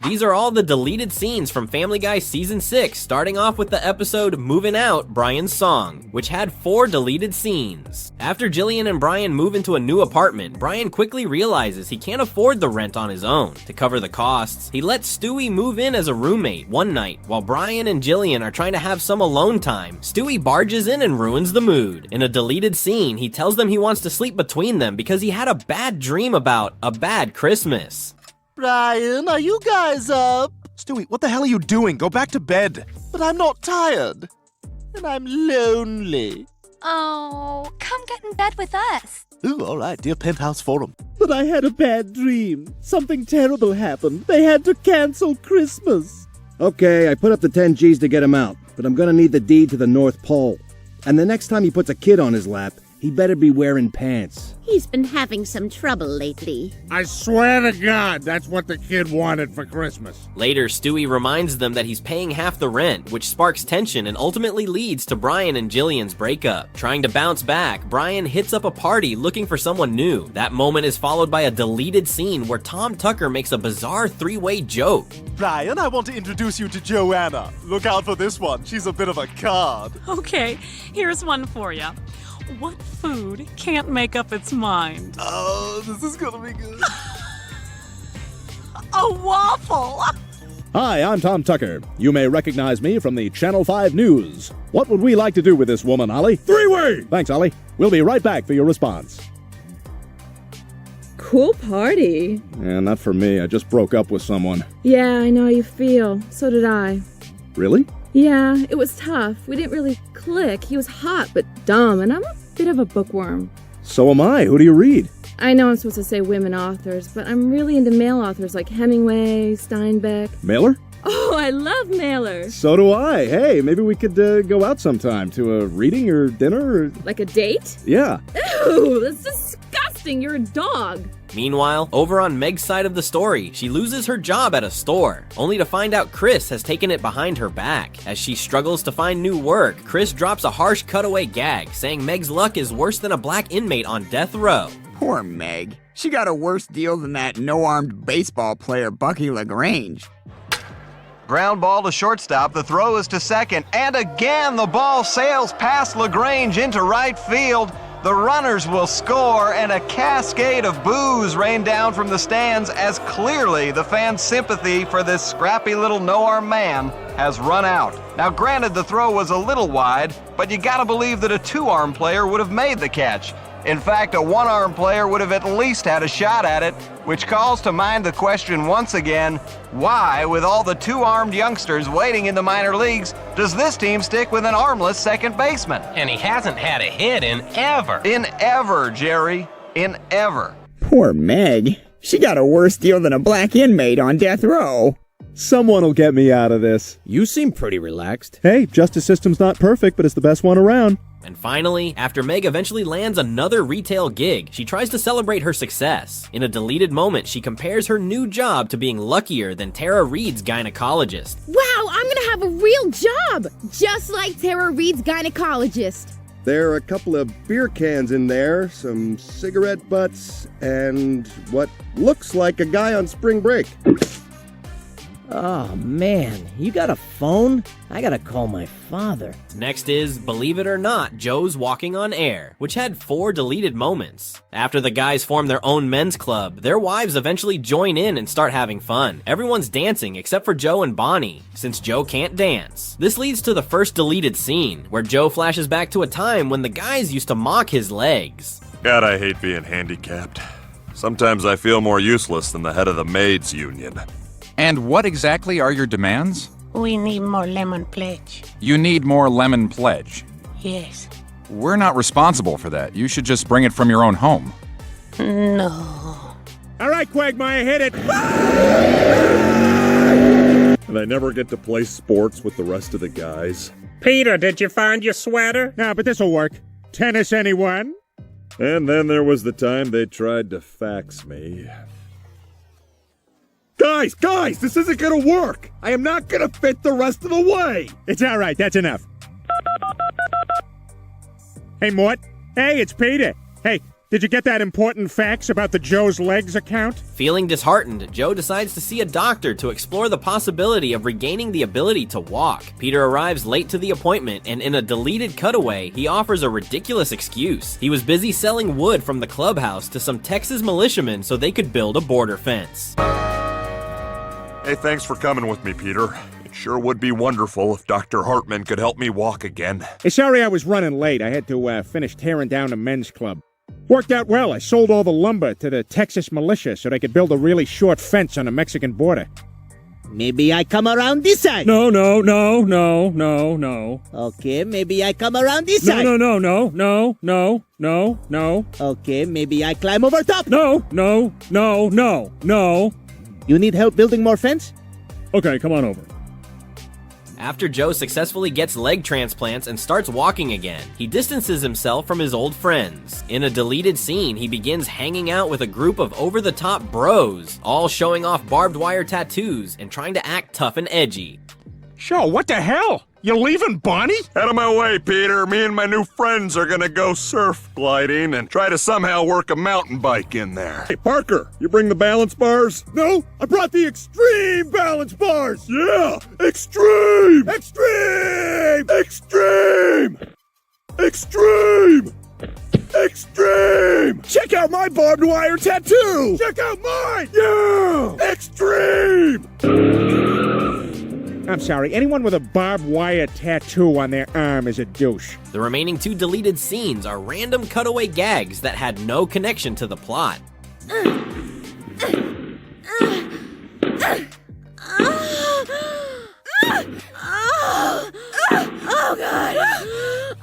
These are all the deleted scenes from Family Guy Season 6, starting off with the episode Moving Out, Brian's Song, which had 4 deleted scenes. After Jillian and Brian move into a new apartment, Brian quickly realizes he can't afford the rent on his own. To cover the costs, he lets Stewie move in as a roommate one night. While Brian and Jillian are trying to have some alone time, Stewie barges in and ruins the mood. In a deleted scene, he tells them he wants to sleep between them because he had a bad dream about a bad Christmas. Brian, are you guys up? Stewie, what the hell are you doing? Go back to bed. But I'm not tired. And I'm lonely. Oh, come get in bed with us. Ooh, all right, dear Penthouse Forum. But I had a bad dream. Something terrible happened. They had to cancel Christmas. Okay, I put up the 10 G's to get him out, but I'm gonna need the deed to the North Pole. And the next time he puts a kid on his lap, he better be wearing pants. He's been having some trouble lately. I swear to God, that's what the kid wanted for Christmas. Later, Stewie reminds them that he's paying half the rent, which sparks tension and ultimately leads to Brian and Jillian's breakup. Trying to bounce back, Brian hits up a party looking for someone new. That moment is followed by a deleted scene where Tom Tucker makes a bizarre 3-way joke. Brian, I want to introduce you to Joanna. Look out for this one. She's a bit of a card. Okay, here's one for you. What food can't make up its mind? Oh, this is gonna be good. A waffle! Hi, I'm Tom Tucker. You may recognize me from the Channel 5 News. What would we like to do with this woman, Ollie? 3-way! Thanks, Ollie. We'll be right back for your response. Cool party. Yeah, not for me. I just broke up with someone. Yeah, I know how you feel. So did I. Really? Yeah, it was tough. We didn't really click. He was hot but dumb, and I'm a bit of a bookworm. So am I. Who do you read? I know I'm supposed to say women authors, but I'm really into male authors like Hemingway, Steinbeck. Mailer? Oh, I love Mailer. So do I. Hey, maybe we could go out sometime to a reading or dinner or... Like a date? Yeah. Ew, that's disgusting. You're a dog. Meanwhile, over on Meg's side of the story, she loses her job at a store, only to find out Chris has taken it behind her back. As she struggles to find new work, Chris drops a harsh cutaway gag, saying Meg's luck is worse than a black inmate on death row. Poor Meg. She got a worse deal than that no-armed baseball player Bucky LaGrange. Ground ball to shortstop, the throw is to second, and again the ball sails past LaGrange into right field. The runners will score, and a cascade of boos rain down from the stands as clearly the fans' sympathy for this scrappy little no-arm man has run out. Now granted, the throw was a little wide, but you gotta believe that a two-arm player would have made the catch. In fact, a one-arm player would have at least had a shot at it, which calls to mind the question once again, why, with all the two-armed youngsters waiting in the minor leagues, does this team stick with an armless second baseman? And he hasn't had a hit in ever. In ever, Jerry. In ever. Poor Meg. She got a worse deal than a black inmate on death row. Someone will get me out of this. You seem pretty relaxed. Hey, justice system's not perfect, but it's the best one around. And finally, after Meg eventually lands another retail gig, she tries to celebrate her success. In a deleted moment, she compares her new job to being luckier than Tara Reid's gynecologist. Wow, I'm gonna have a real job! Just like Tara Reid's gynecologist. There are a couple of beer cans in there, some cigarette butts, and what looks like a guy on spring break. Oh, man, you got a phone? I gotta call my father. Next is, believe it or not, Joe's Walking on Air, which had 4 deleted moments. After the guys form their own men's club, their wives eventually join in and start having fun. Everyone's dancing except for Joe and Bonnie, since Joe can't dance. This leads to the first deleted scene, where Joe flashes back to a time when the guys used to mock his legs. God, I hate being handicapped. Sometimes I feel more useless than the head of the maids union. And what exactly are your demands? We need more lemon pledge. You need more lemon pledge. Yes. We're not responsible for that. You should just bring it from your own home. No. All right, Quagmire, hit it. And I never get to play sports with the rest of the guys. Peter, did you find your sweater? No, but this'll work. Tennis, anyone? And then there was the time they tried to fax me. Guys, this isn't gonna work! I am not gonna fit the rest of the way! It's alright, that's enough. Hey, Mort. Hey, it's Peter. Hey, Did you get that important facts about the Joe's Legs account? Feeling disheartened, Joe decides to see a doctor to explore the possibility of regaining the ability to walk. Peter arrives late to the appointment, and in a deleted cutaway, he offers a ridiculous excuse. He was busy selling wood from the clubhouse to some Texas militiamen so they could build a border fence. Hey, thanks for coming with me, Peter. It sure would be wonderful if Dr. Hartman could help me walk again. Hey, sorry I was running late. I had to finish tearing down the men's club. Worked out well. I sold all the lumber to the Texas militia so they could build a really short fence on the Mexican border. Maybe I come around this side. No. Okay, maybe I come around this side. No. Okay, maybe I climb over top. No. You need help building more fence? Okay, come on over. After Joe successfully gets leg transplants and starts walking again, he distances himself from his old friends. In a deleted scene, he begins hanging out with a group of over-the-top bros, all showing off barbed wire tattoos and trying to act tough and edgy. Joe, what the hell? You leaving Bonnie? Out of my way, Peter. Me and my new friends are gonna go surf gliding and try to somehow work a mountain bike in there. Hey, Parker, you bring the balance bars? No, I brought the extreme balance bars. Yeah, extreme! Extreme! Extreme! Extreme! Extreme! Check out my barbed wire tattoo! Check out mine! Yeah! Extreme! I'm sorry, anyone with a barbed wire tattoo on their arm is a douche. The remaining 2 deleted scenes are random cutaway gags that had no connection to the plot. Oh, God.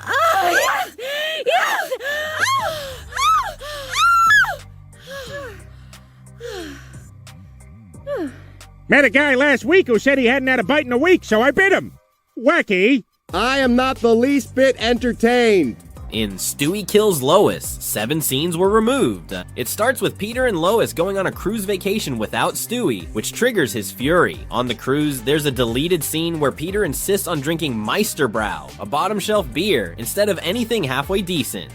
Oh, yes. Yes. Met a guy last week who said he hadn't had a bite in a week, so I bit him. Wacky. I am not the least bit entertained. In Stewie Kills Lois, 7 scenes were removed. It starts with Peter and Lois going on a cruise vacation without Stewie, which triggers his fury. On the cruise, there's a deleted scene where Peter insists on drinking Meisterbräu, a bottom shelf beer, instead of anything halfway decent.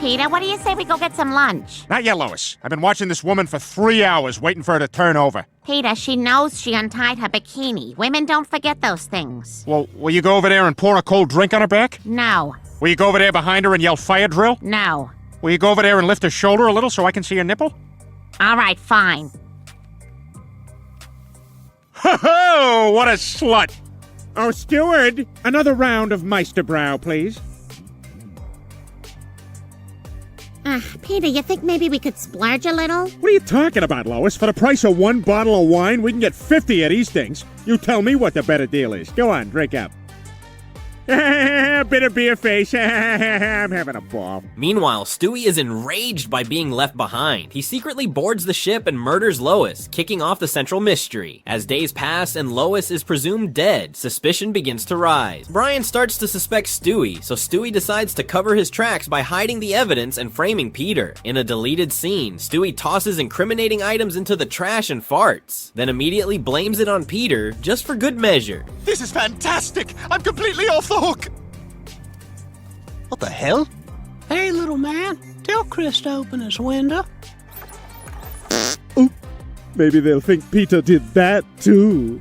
Peter, what do you say we go get some lunch? Not yet, Lois. I've been watching this woman for 3 hours waiting for her to turn over. Peter, she knows she untied her bikini. Women don't forget those things. Well, will you go over there and pour a cold drink on her back? No. Will you go over there behind her and yell fire drill? No. Will you go over there and lift her shoulder a little so I can see her nipple? All right, fine. Ho-ho! What a slut! Oh, steward, another round of Meisterbräu, please. Peter, you think maybe we could splurge a little? What are you talking about, Lois? For the price of 1 bottle of wine, we can get 50 of these things. You tell me what the better deal is. Go on, drink up. Bit of beer face. I'm having a ball. Meanwhile, Stewie is enraged by being left behind. He secretly boards the ship and murders Lois, kicking off the central mystery. As days pass and Lois is presumed dead, suspicion begins to rise. Brian starts to suspect Stewie, so Stewie decides to cover his tracks by hiding the evidence and framing Peter. In a deleted scene, Stewie tosses incriminating items into the trash and farts, then immediately blames it on Peter, just for good measure. This is fantastic! I'm completely off the hook! What the hell? Hey, little man, tell Chris to open his window. Oh, maybe they'll think Peter did that too.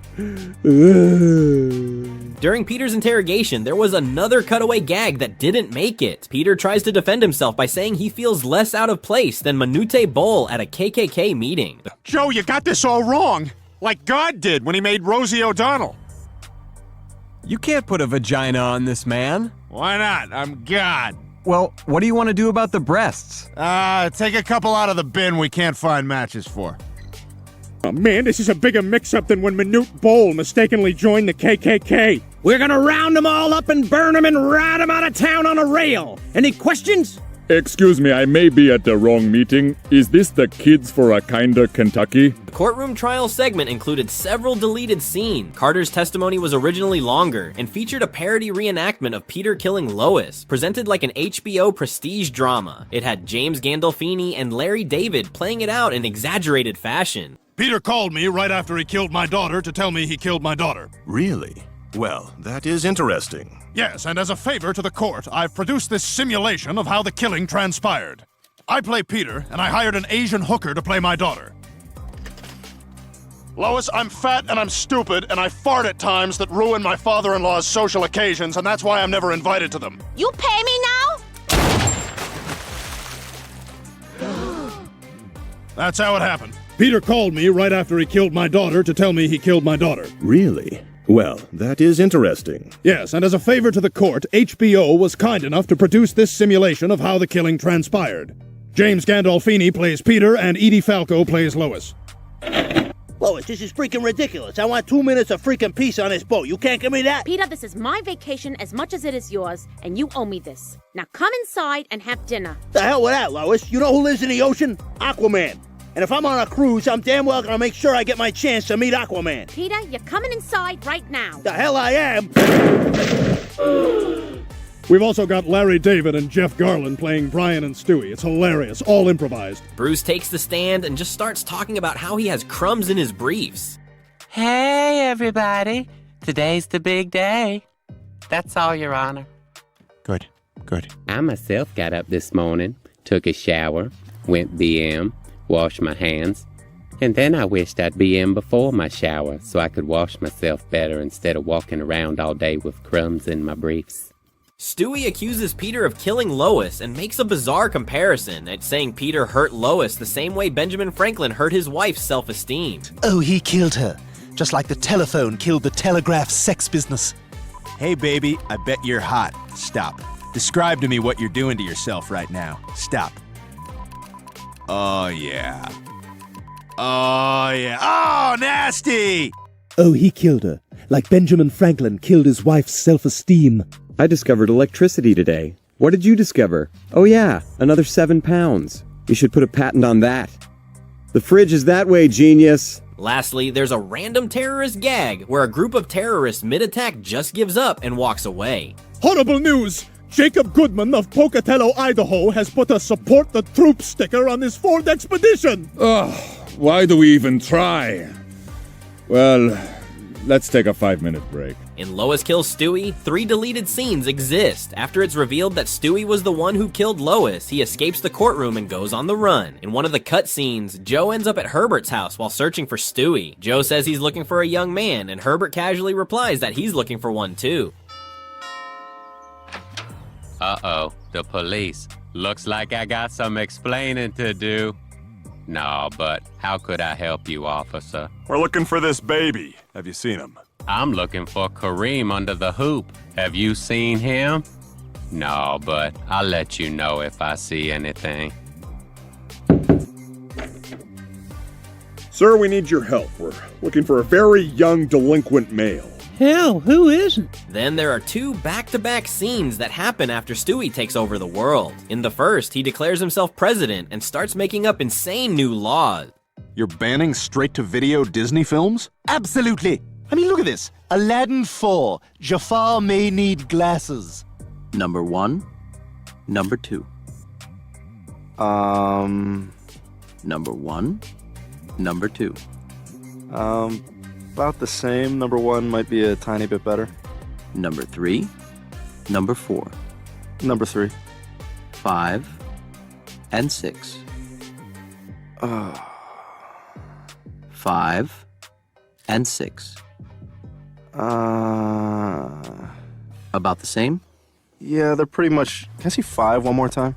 During Peter's interrogation, there was another cutaway gag that didn't make it. Peter tries to defend himself by saying he feels less out of place than Manute Bol at a KKK meeting. Joe, you got this all wrong. Like God did when he made Rosie O'Donnell. You can't put a vagina on this man. Why not? I'm God. Well, what do you want to do about the breasts? Take a couple out of the bin we can't find matches for. Oh man, this is a bigger mix-up than when Manute Bol mistakenly joined the KKK. We're gonna round them all up and burn them and ride them out of town on a rail. Any questions? Excuse me, I may be at the wrong meeting. Is this the Kids for a Kinder Kentucky? The courtroom trial segment included several deleted scenes. Carter's testimony was originally longer and featured a parody reenactment of Peter killing Lois, presented like an HBO prestige drama. It had James Gandolfini and Larry David playing it out in exaggerated fashion. Peter called me right after he killed my daughter to tell me he killed my daughter. Really? Well, that is interesting. Yes, and as a favor to the court, I've produced this simulation of how the killing transpired. I play Peter, and I hired an Asian hooker to play my daughter. Lois, I'm fat and I'm stupid, and I fart at times that ruin my father-in-law's social occasions, and that's why I'm never invited to them. You pay me now? That's how it happened. Peter called me right after he killed my daughter to tell me he killed my daughter. Really? Well, that is interesting. Yes, and as a favor to the court, HBO was kind enough to produce this simulation of how the killing transpired. James Gandolfini plays Peter, and Edie Falco plays Lois. Lois, this is freaking ridiculous. I want 2 minutes of freaking peace on this boat. You can't give me that? Peter, this is my vacation as much as it is yours, and you owe me this. Now come inside and have dinner. The hell with that, Lois. You know who lives in the ocean? Aquaman. And if I'm on a cruise, I'm damn well gonna make sure I get my chance to meet Aquaman. Peter, you're coming inside right now. The hell I am! We've also got Larry David and Jeff Garland playing Brian and Stewie. It's hilarious, all improvised. Bruce takes the stand and just starts talking about how he has crumbs in his briefs. Hey, everybody. Today's the big day. That's all, Your Honor. Good. I myself got up this morning, took a shower, went BM, washed my hands, and then I wished I'd BM before my shower so I could wash myself better instead of walking around all day with crumbs in my briefs. Stewie accuses Peter of killing Lois and makes a bizarre comparison at saying Peter hurt Lois the same way Benjamin Franklin hurt his wife's self-esteem. Oh, he killed her, just like the telephone killed the telegraph sex business. Hey, baby, I bet you're hot. Stop. Describe to me what you're doing to yourself right now. Stop. Oh, yeah. Oh, nasty! Oh, he killed her, like Benjamin Franklin killed his wife's self-esteem. I discovered electricity today. What did you discover? Oh yeah, another 7 pounds. You should put a patent on that. The fridge is that way, genius. Lastly, there's a random terrorist gag where a group of terrorists mid-attack just gives up and walks away. Horrible news! Jacob Goodman of Pocatello, Idaho has put a Support the Troops sticker on his Ford Expedition! Ugh, why do we even try? Well, let's take a 5-minute break. In Lois Kills Stewie, 3 deleted scenes exist. After it's revealed that Stewie was the one who killed Lois, he escapes the courtroom and goes on the run. In one of the cut scenes, Joe ends up at Herbert's house while searching for Stewie. Joe says he's looking for a young man, and Herbert casually replies that he's looking for one too. Uh-oh, the police. Looks like I got some explaining to do. No, but how could I help you, officer? We're looking for this baby. Have you seen him? I'm looking for Kareem under the hoop. Have you seen him? No, but I'll let you know if I see anything. Sir, we need your help. We're looking for a very young delinquent male. Hell, who isn't? Then there are 2 back-to-back scenes that happen after Stewie takes over the world. In the first, he declares himself president and starts making up insane new laws. You're banning straight-to-video Disney films? Absolutely. I mean, look at this. Aladdin 4. Jafar may need glasses. Number 1. Number 2. Number 1. Number 2. About the same. Number 1 might be a tiny bit better. Number 3. Number 4. Number 3. 5. And 6. 5. And 6. About the same? Yeah, they're pretty much... Can I see 5 one more time?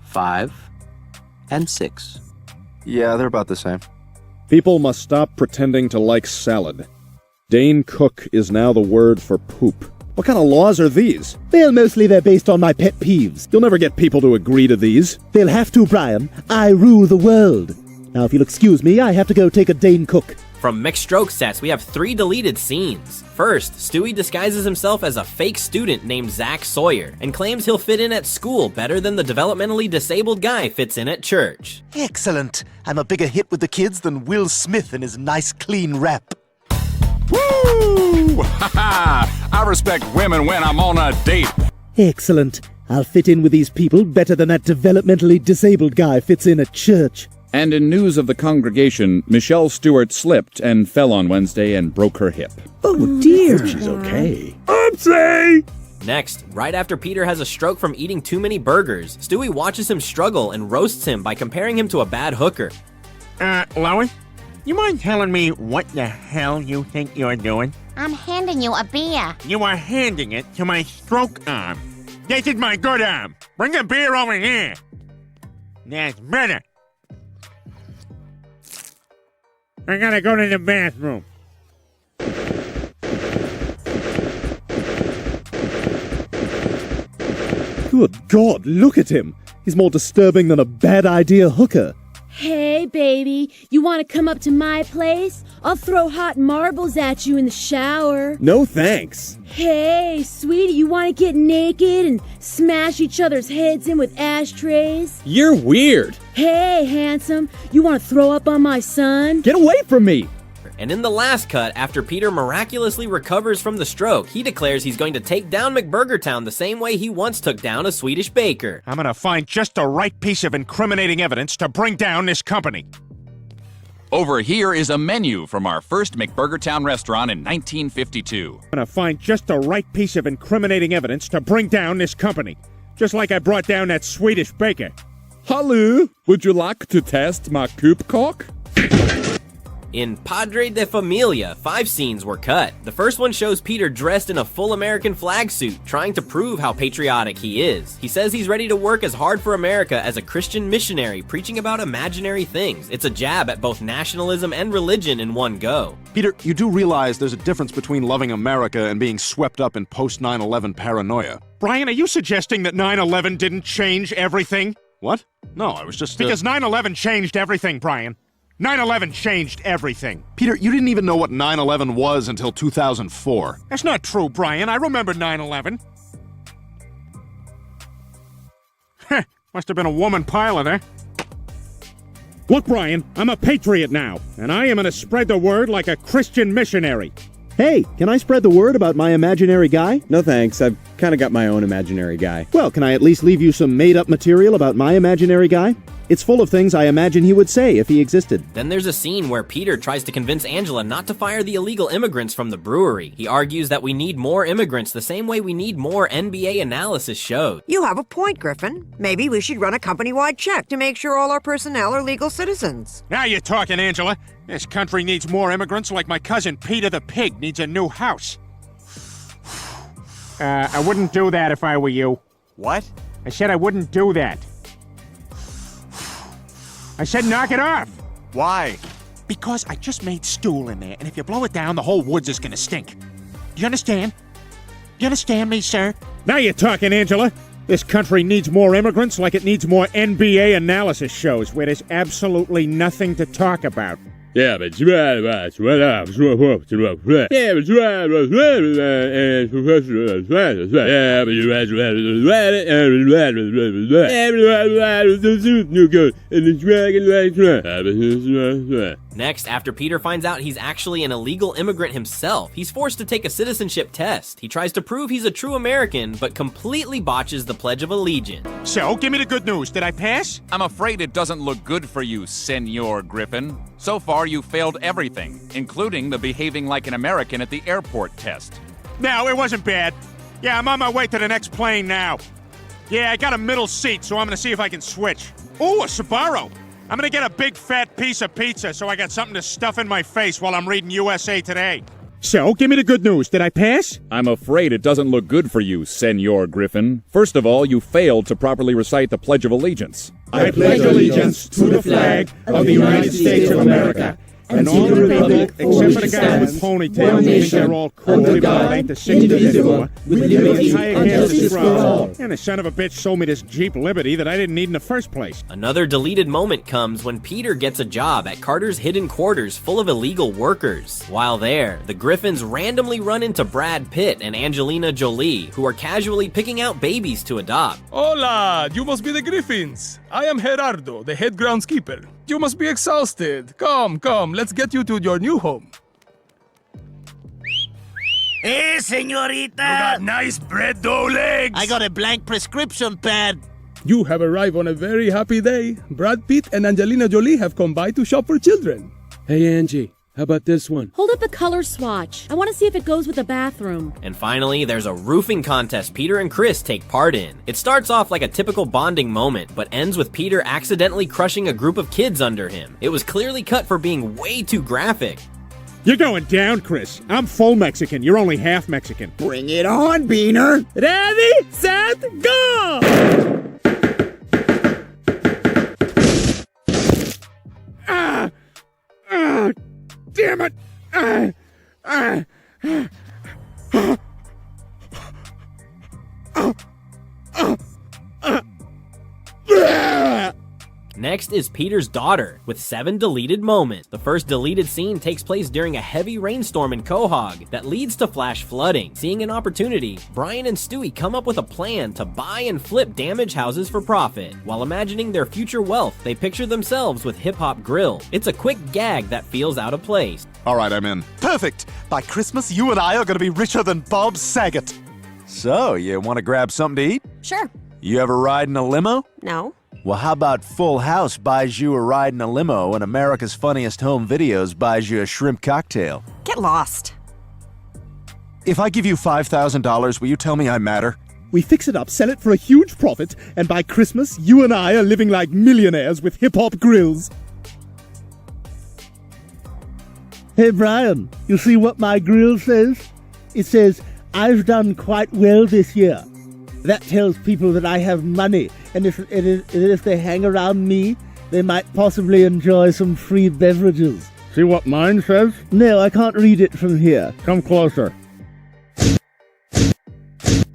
5. And 6. Yeah, they're about the same. People must stop pretending to like salad. Dane Cook is now the word for poop. What kind of laws are these? Well, mostly they're based on my pet peeves. You'll never get people to agree to these. They'll have to, Brian. I rule the world. Now, if you'll excuse me, I have to go take a Dane Cook. From Mixed Stroke sets, we have 3 deleted scenes. First, Stewie disguises himself as a fake student named Zach Sawyer and claims he'll fit in at school better than the developmentally disabled guy fits in at church. Excellent. I'm a bigger hit with the kids than Will Smith and his nice clean rap. Woo! Ha-ha! I respect women when I'm on a date. Excellent. I'll fit in with these people better than that developmentally disabled guy fits in at church. And in news of the congregation, Michelle Stewart slipped and fell on Wednesday and broke her hip. Oh dear. She's okay. Oopsie! Next, right after Peter has a stroke from eating too many burgers, Stewie watches him struggle and roasts him by comparing him to a bad hooker. Lois, you mind telling me what the hell you think you're doing? I'm handing you a beer. You are handing it to my stroke arm. This is my good arm. Bring the beer over here. That's better. I gotta go to the bathroom. Good God, look at him. He's more disturbing than a bad idea hooker. Hey, baby, you want to come up to my place? I'll throw hot marbles at you in the shower. No thanks. Hey, sweetie, you want to get naked and smash each other's heads in with ashtrays? You're weird. Hey, handsome, you want to throw up on my son? Get away from me. And in the last cut, after Peter miraculously recovers from the stroke, he declares he's going to take down McBurgertown the same way he once took down a Swedish baker. I'm gonna find just the right piece of incriminating evidence to bring down this company. Over here is a menu from our first McBurgertown restaurant in 1952. I'm gonna find just the right piece of incriminating evidence to bring down this company. Just like I brought down that Swedish baker. Hello, would you like to test my coop cock? In Padre de Familia, 5 scenes were cut. The first one shows Peter dressed in a full American flag suit, trying to prove how patriotic he is. He says he's ready to work as hard for America as a Christian missionary, preaching about imaginary things. It's a jab at both nationalism and religion in one go. Peter, you do realize there's a difference between loving America and being swept up in post-9/11 paranoia. Brian, are you suggesting that 9/11 didn't change everything? What? No, I was just... Because 9/11 changed everything, Brian. 9/11 changed everything. Peter, you didn't even know what 9/11 was until 2004. That's not true, Brian. I remember 9/11. Heh, must have been a woman pilot, eh? Look, Brian, I'm a patriot now, and I am gonna spread the word like a Christian missionary. Hey, can I spread the word about my imaginary guy? No thanks, I've kinda got my own imaginary guy. Well, can I at least leave you some made-up material about my imaginary guy? It's full of things I imagine he would say if he existed. Then there's a scene where Peter tries to convince Angela not to fire the illegal immigrants from the brewery. He argues that we need more immigrants the same way we need more NBA analysis shows. You have a point, Griffin. Maybe we should run a company-wide check to make sure all our personnel are legal citizens. Now you're talking, Angela. This country needs more immigrants like my cousin Peter the Pig needs a new house. I wouldn't do that if I were you. What? I said I wouldn't do that. I said knock it off! Why? Because I just made stool in there, and if you blow it down, the whole woods is gonna stink. Do you understand? You understand me, sir? Now you're talking, Angela. This country needs more immigrants like it needs more NBA analysis shows where there's absolutely nothing to talk about. Yeah, but Next, after Peter finds out he's actually an illegal immigrant himself, he's forced to take a citizenship test. He tries to prove he's a true American, but completely botches the Pledge of Allegiance. So, give me the good news. Did I pass? I'm afraid it doesn't look good for you, Senor Griffin. So far, you failed everything, including the behaving like an American at the airport test. No, it wasn't bad. Yeah, I'm on my way to the next plane now. Yeah, I got a middle seat, so I'm gonna see if I can switch. Ooh, a Sbarro. I'm gonna get a big fat piece of pizza so I got something to stuff in my face while I'm reading USA Today. So, give me the good news. Did I pass? I'm afraid it doesn't look good for you, Senor Griffin. First of all, you failed to properly recite the Pledge of Allegiance. I pledge allegiance to the flag of the United States of America and to the republic except for the guy with ponytails who think they're all cool even though they ain't the 60s anymore. With liberty and justice for all. And the son of a bitch sold me this Jeep Liberty that I didn't need in the first place. Another deleted moment comes when Peter gets a job at Carter's hidden quarters full of illegal workers. While there, the Griffins randomly run into Brad Pitt and Angelina Jolie, who are casually picking out babies to adopt. Hola, you must be the Griffins. I am Gerardo, the head groundskeeper. You must be exhausted. Come, let's get you to your new home. Hey, señorita! You got nice bread dough legs! I got a blank prescription pad. You have arrived on a very happy day. Brad Pitt and Angelina Jolie have come by to shop for children. Hey, Angie, how about this one? Hold up the color swatch. I want to see if it goes with the bathroom. And finally, there's a roofing contest Peter and Chris take part in. It starts off like a typical bonding moment, but ends with Peter accidentally crushing a group of kids under him. It was clearly cut for being way too graphic. You're going down, Chris. I'm full Mexican. You're only half Mexican. Bring it on, Beaner. Ready, set, go! Damn it! Next is Peter's daughter, with 7 deleted moments. The first deleted scene takes place during a heavy rainstorm in Quahog that leads to flash flooding. Seeing an opportunity, Brian and Stewie come up with a plan to buy and flip damaged houses for profit. While imagining their future wealth, they picture themselves with Hip Hop Grill. It's a quick gag that feels out of place. All right, I'm in. Perfect! By Christmas, you and I are going to be richer than Bob Saget. So, you want to grab something to eat? Sure. You ever ride in a limo? No. Well, how about Full House buys you a ride in a limo and America's Funniest Home Videos buys you a shrimp cocktail? Get lost. If I give you $5,000, will you tell me I matter? We fix it up, sell it for a huge profit, and by Christmas, you and I are living like millionaires with hip-hop grills. Hey, Brian, you see what my grill says? It says, I've done quite well this year. That tells people that I have money, and if they hang around me, they might possibly enjoy some free beverages. See what mine says? No, I can't read it from here. Come closer.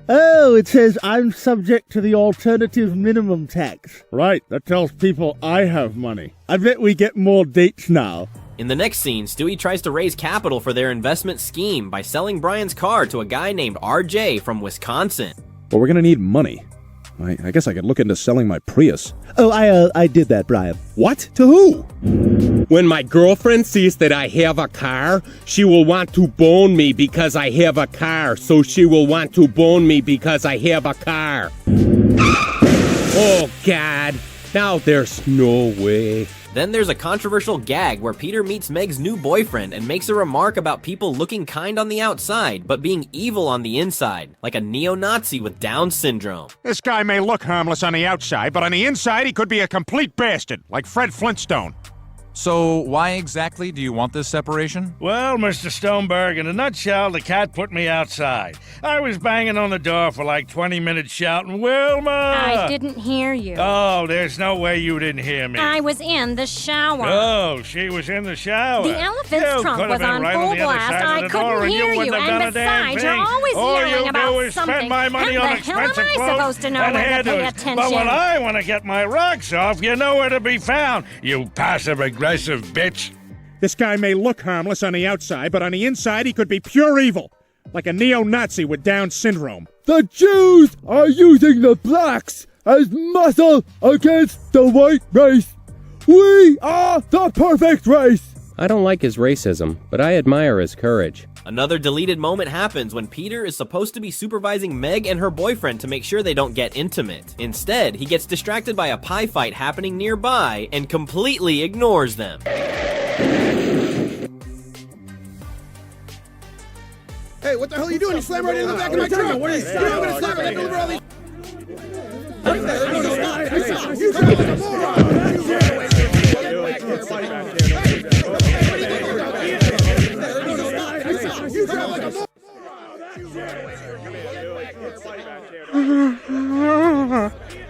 Oh, it says I'm subject to the alternative minimum tax. Right, that tells people I have money. I bet we get more dates now. In the next scene, Stewie tries to raise capital for their investment scheme by selling Brian's car to a guy named RJ from Wisconsin. Well, we're gonna need money. I guess I could look into selling my Prius. Oh, I did that, Brian. What? To who? When my girlfriend sees that I have a car, she will want to bone me because I have a car. So she will want to bone me because I have a car. Oh, God. Now there's no way. Then there's a controversial gag where Peter meets Meg's new boyfriend and makes a remark about people looking kind on the outside, but being evil on the inside, like a neo-Nazi with Down syndrome. This guy may look harmless on the outside, but on the inside he could be a complete bastard, like Fred Flintstone. So why exactly do you want this separation? Well, Mr. Stoneberg, in a nutshell, the cat put me outside. I was banging on the door for like 20 minutes shouting, Wilma! I didn't hear you. Oh, there's no way you didn't hear me. I was in the shower. Oh, she was in the shower. The elephant's trunk was on full blast. I couldn't hear you, and besides, you're always yelling about something. Spend my money on expensive How the hell am I supposed to know when to pay attention? But when I want to get my rocks off, you know where to be found, you passive-aggressive bitch. This guy may look harmless on the outside, but on the inside he could be pure evil, like a neo-Nazi with Down syndrome. The Jews are using the blacks as muscle against the white race. We are the perfect race. I don't like his racism, but I admire his courage. Another deleted moment happens when Peter is supposed to be supervising Meg and her boyfriend to make sure they don't get intimate. Instead, he gets distracted by a pie fight happening nearby and completely ignores them. Hey, what the hell are you doing? You slammed right into the back of my truck. What are you doing? I'm gonna slam it over all these.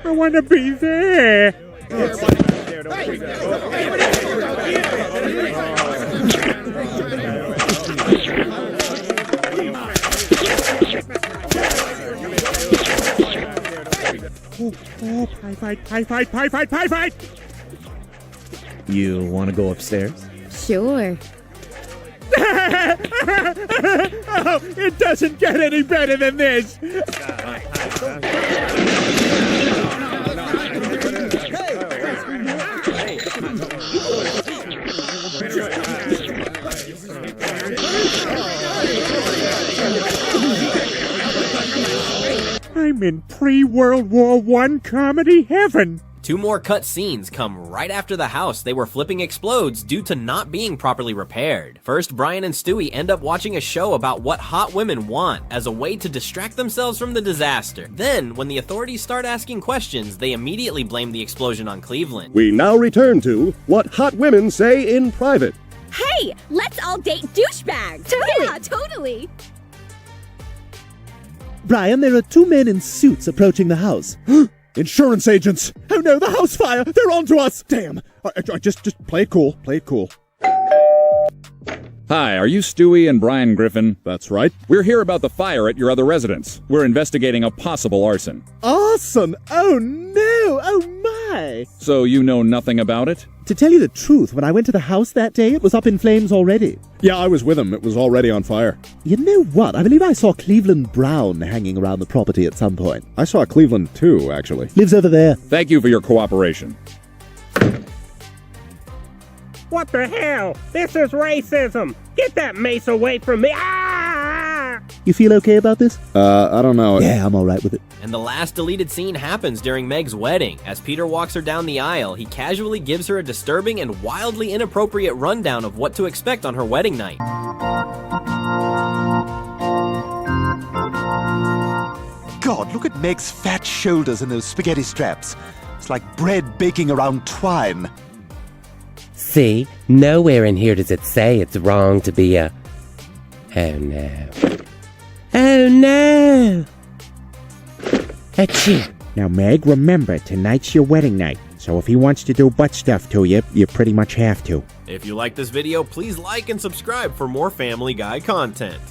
I want to be there. Pie fight! You want to go upstairs? Sure. Oh, it doesn't get any better than this. I'm in pre-World War I comedy heaven. 2 more cut scenes come right after the house they were flipping explodes due to not being properly repaired. First, Brian and Stewie end up watching a show about what hot women want as a way to distract themselves from the disaster. Then, when the authorities start asking questions, they immediately blame the explosion on Cleveland. We now return to what hot women say in private. Hey, let's all date douchebags! Totally! Yeah, totally! Brian, there are 2 men in suits approaching the house. Insurance agents! Oh no, the house fire! They're onto us! Damn! Just play it cool. Play it cool. Hi, are you Stewie and Brian Griffin? That's right. We're here about the fire at your other residence. We're investigating a possible arson. Arson? Oh no! Oh my! So you know nothing about it? To tell you the truth, when I went to the house that day, it was up in flames already. Yeah, I was with him. It was already on fire. You know what? I believe I saw Cleveland Brown hanging around the property at some point. I saw Cleveland too, actually. Lives over there. Thank you for your cooperation. What the hell? This is racism! Get that mace away from me! Ah! You feel okay about this? I don't know. Yeah, I'm alright with it. And the last deleted scene happens during Meg's wedding. As Peter walks her down the aisle, he casually gives her a disturbing and wildly inappropriate rundown of what to expect on her wedding night. God, look at Meg's fat shoulders and those spaghetti straps. It's like bread baking around twine. See, nowhere in here does it say it's wrong to be a... Oh no. Oh no! Achoo! Now, Meg, remember, tonight's your wedding night. So if he wants to do butt stuff to you, you pretty much have to. If you like this video, please like and subscribe for more Family Guy content.